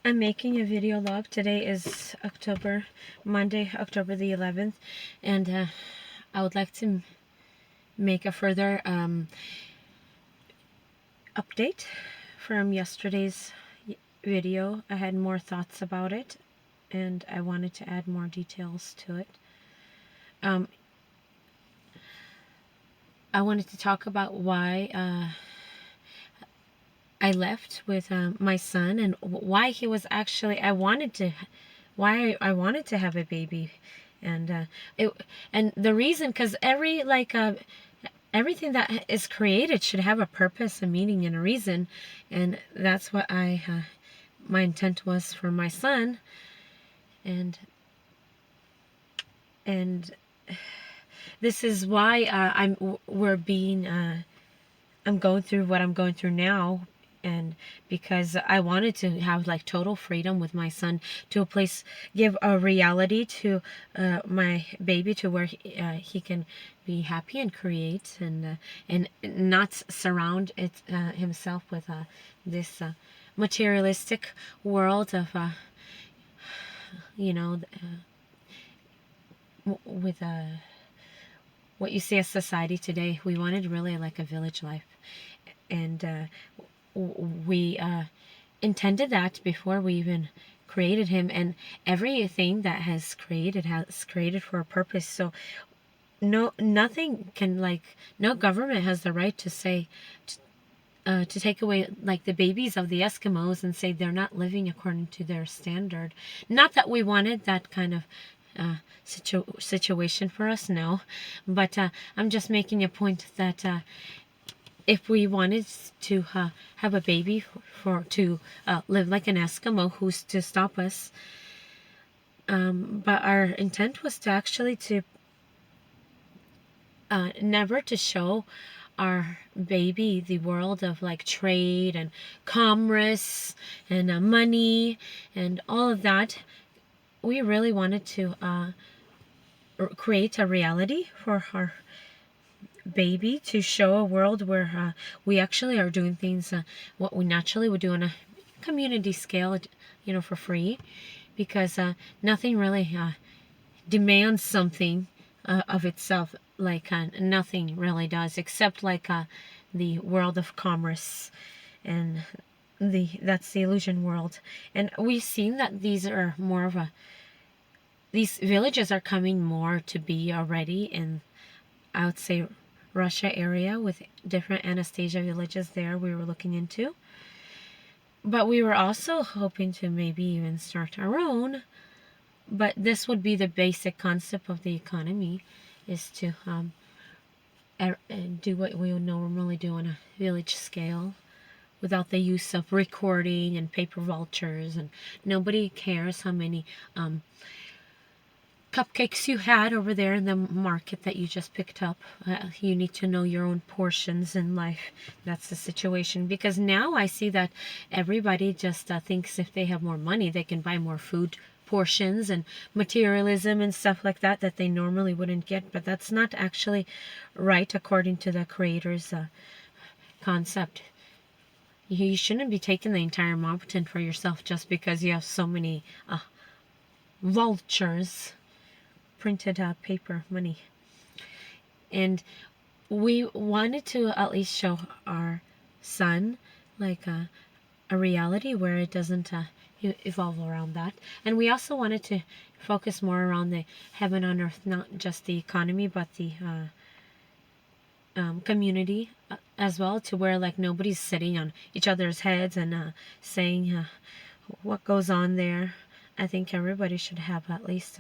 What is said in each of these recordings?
I'm making a video log. Today is Monday, October the 11th, and I would like to make a further update from yesterday's video. I had more thoughts about it, and I wanted to add more details to it. I wanted to talk about why I left with my son, and why he was actually why I wanted to have a baby, and the reason, because everything that is created should have a purpose, a meaning, and a reason, and that's what my intent was for my son, and this is why I'm going through what I'm going through now, and because I wanted to have like total freedom with my son, to a place, give a reality to my baby, to where he can be happy and create, and not surround himself with this materialistic world of with what you see as society today. We wanted really like a village life, and we intended that before we even created him, and everything that has created for a purpose. So nothing can, no government has the right to say, to take away like the babies of the Eskimos and say they're not living according to their standard. Not that we wanted that kind of situation for us, no, but I'm just making a point that if we wanted to have a baby to live like an Eskimo, who's to stop us? But our intent was to actually to never to show our baby the world of like trade and commerce and money and all of that. We really wanted to create a reality for our baby, to show a world where we actually are doing things what we naturally would do on a community scale, for free, because nothing really demands something of itself, like nothing really does, except like the world of commerce, and that's the illusion world. And we've seen that these villages are coming more to be already in, I would say, Russia area, with different Anastasia villages there we were looking into. But we were also hoping to maybe even start our own. But this would be the basic concept of the economy, is to do what we would normally do on a village scale, without the use of recording and paper vultures, and nobody cares how many cupcakes you had over there in the market that you just picked up. You need to know your own portions in life. That's the situation, because now I see that everybody just thinks if they have more money they can buy more food portions and materialism and stuff like that they normally wouldn't get. But that's not actually right according to the creator's concept. You shouldn't be taking the entire mountain for yourself just because you have so many vultures, printed paper money. And we wanted to at least show our son like a reality where it doesn't evolve around that. And we also wanted to focus more around the heaven on earth, not just the economy, but the community as well, to where like nobody's sitting on each other's heads and saying what goes on there. I think everybody should have at least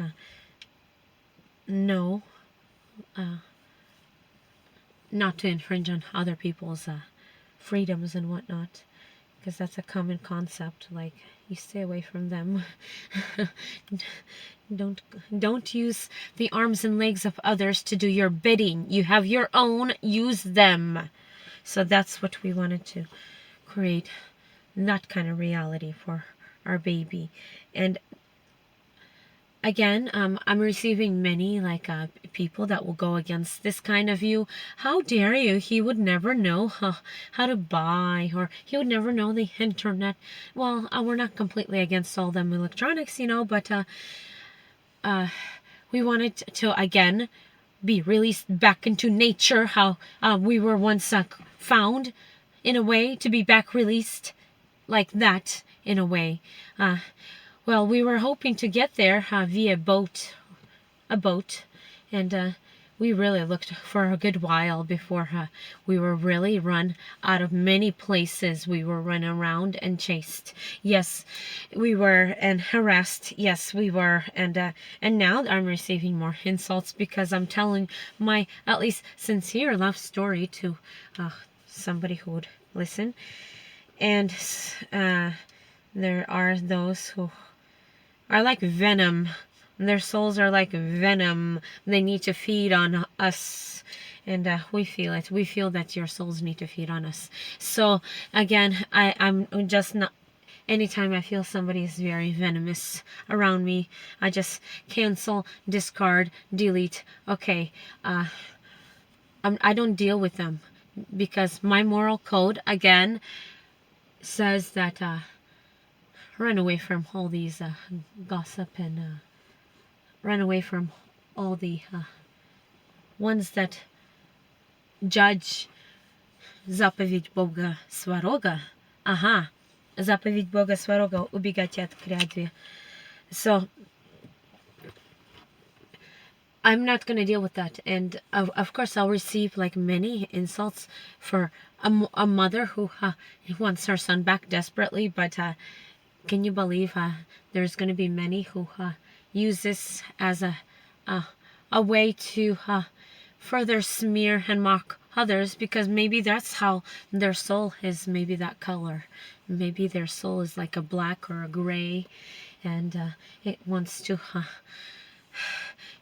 know not to infringe on other people's freedoms and whatnot, because that's a common concept. Like, you stay away from them. Don't use the arms and legs of others to do your bidding. You have your own, use them. So that's what we wanted to create, that kind of reality for our baby. And again, I'm receiving many like people that will go against this kind of view. How dare you? He would never know how to buy, or he would never know the internet. Well, we're not completely against all them electronics, but we wanted to again be released back into nature, how we were once found, in a way, to be back released like that, in a way. Well, we were hoping to get there via a boat, and we really looked for a good while before we were really run out of many places. We were run around and chased. Yes, we were, and harassed. Yes, we were, and now I'm receiving more insults because I'm telling my at least sincere love story to somebody who would listen, and there are those who are like venom. Their souls are like venom. They need to feed on us. And we feel it. We feel that your souls need to feed on us. So, again, I'm just not... Anytime I feel somebody is very venomous around me, I just cancel, discard, delete. Okay, I don't deal with them. Because my moral code, again, says that run away from all these gossip, and run away from all the ones that judge. Заповедь Бога сварога. Ага. Заповедь Бога сварога. Убегайте от крядви. So, I'm not going to deal with that. And of course, I'll receive like many insults for a mother who wants her son back desperately. But can you believe there's going to be many who use this as a way to further smear and mock others, because maybe that's how their soul is, maybe that color. Maybe their soul is like a black or a gray, and it wants to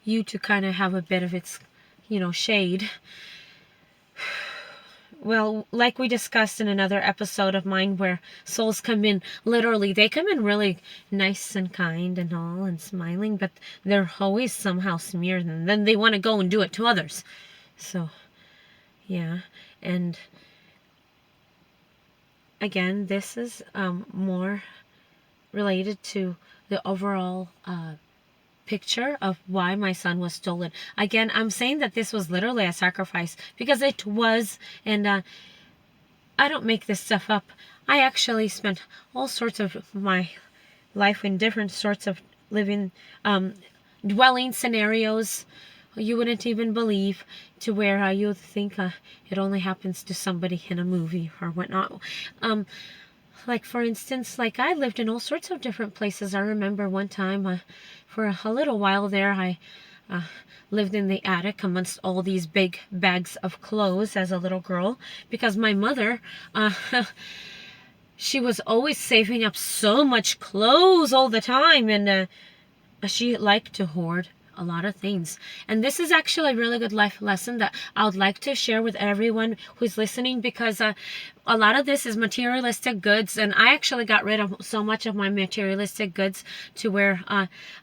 you to kind of have a bit of its shade. Well, like we discussed in another episode of mine, where souls come in, literally, they come in really nice and kind and all and smiling, but they're always somehow smeared, and then they want to go and do it to others. So, yeah. And again, this is more related to the overall picture of why my son was stolen. Again, I'm saying that this was literally a sacrifice, because it was, and I don't make this stuff up. I actually spent all sorts of my life in different sorts of living, dwelling scenarios you wouldn't even believe, to where you would think it only happens to somebody in a movie or whatnot. Like, for instance, like, I lived in all sorts of different places. I remember one time, for a little while there, I lived in the attic amongst all these big bags of clothes as a little girl, because my mother, she was always saving up so much clothes all the time, and she liked to hoard a lot of things. And this is actually a really good life lesson that I would like to share with everyone who's listening, because a lot of this is materialistic goods, and I actually got rid of so much of my materialistic goods to where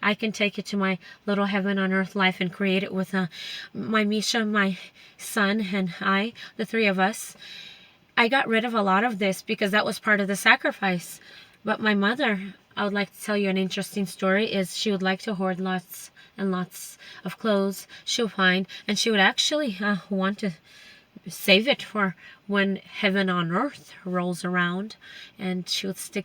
I can take it to my little heaven on earth life and create it with my Misha, my son, and I, the three of us. I got rid of a lot of this because that was part of the sacrifice. But my mother, I would like to tell you an interesting story, is she would like to hoard lots and lots of clothes she'll find, and she would actually want to save it for when heaven on earth rolls around, and she would stick